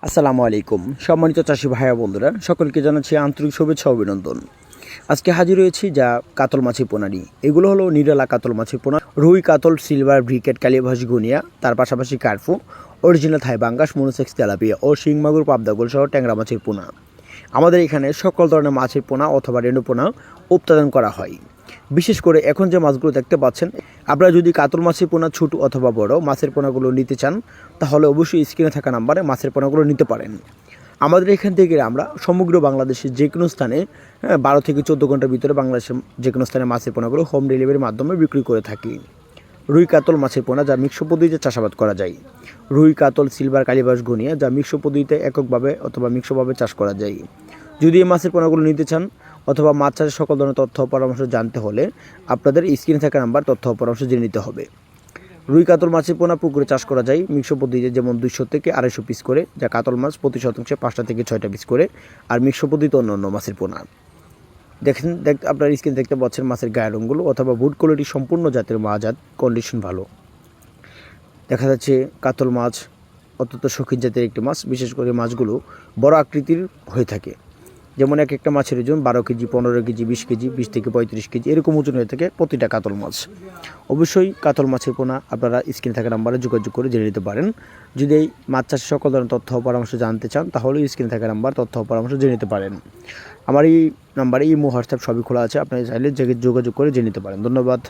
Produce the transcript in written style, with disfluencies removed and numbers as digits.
আসসালামু আলাইকুম সম্মানিত চাষি ভাইয়া বন্ধুরা সকলকে জানাচ্ছি আন্তরিক শুভেচ্ছা অভিনন্দন। আজকে হাজির হয়েছি যা কাতল মাছের পোনা নিয়ে। এগুলো হলো নিরালা কাতল মাছের পোনা, রুই কাতল, সিলভার, ব্রিকেট, কালিয়াভাস, গুনিয়া, তার পাশাপাশি কার্ফু, অরিজিনাল থাই বাঙ্গাস, মনোসেক্স, তেলাপিয়া ও শিংমাগুর, পাবদাগুল সহ ট্যাংরা মাছের পোনা। আমাদের এখানে সকল ধরনের মাছের পোনা অথবা রেণু পোনা উৎপাদন করা হয়। বিশেষ করে এখন যে মাছগুলো দেখতে পাচ্ছেন, আপনারা যদি কাতল মাছের পোনা ছোট অথবা বড় মাছের পোনাগুলো নিতে চান তাহলে অবশ্যই স্ক্রিনে থাকা নাম্বারে মাছের পোনাগুলো নিতে পারেন। আমাদের এখান থেকে আমরা সমগ্র বাংলাদেশের যে কোনো স্থানে 12 থেকে 14 ঘন্টার ভিতরে বাংলাদেশের যে কোনো স্থানে মাছের পোনাগুলো হোম ডেলিভারির মাধ্যমে বিক্রি করে থাকি। রুই কাতল মাছের পোনা যা মিক্স পদ্ধতিতে চাষাবাদ করা যায়। রুই কাতল, সিলভার, কালিবাস, গুনিয়া যা মিক্স পদ্ধতিতে এককভাবে অথবা মিক্সভাবে চাষ করা যায়। যদি এই মাছের পোনাগুলো নিতে চান অথবা মাছ চাষের সকল ধরনের তথ্য পরামর্শ জানতে হলে আপনাদের স্ক্রিনে থাকা নাম্বার তথ্য পরামর্শ জেনে নিতে হবে। রুই কাতল মাছের পোনা পুকুরে চাষ করা যায় মিক্স পদ্ধতিতে, যেমন 200 থেকে 250 পিস করে, যা কাতল মাছ প্রতি শতাংশে 5টা থেকে 6টা পিস করে, আর মিক্স পদ্ধতিতে অন্য মাছের পোনা। দেখেন আপনার স্ক্রিনে দেখতে পাচ্ছেন মাছের গায়ের রঙগুলো অথবা বুট কোয়ালিটি সম্পূর্ণ জাতের মাছ, কন্ডিশন ভালো। দেখা যাচ্ছে কাতল মাছ অত্যন্ত শৌখিন জাতের একটি মাছ। বিশেষ করে মাছগুলো বড় আকৃতির হয়ে থাকে, যেমন এক একটা মাছের ওজন 12 কেজি, 15 কেজি, 20 কেজি, 20 থেকে 35 কেজি এরকম ওজন হয়ে থাকে প্রতিটা কাতল মাছ। অবশ্যই কাতল মাছের পোনা আপনারা স্ক্রিনে থাকা নাম্বারে যোগাযোগ করে জেনে নিতে পারেন। যদি এই মাছ চাষের সকল ধরনের তথ্য পরামর্শ জানতে চান তাহলে স্ক্রিনে থাকা নাম্বার তথ্য পরামর্শ জেনে নিতে পারেন। আমার এই নাম্বারে ইমো, হোয়াটসঅ্যাপ সবই খোলা আছে, আপনারা চাইলে যোগাযোগ করে জেনে নিতে পারেন। ধন্যবাদ।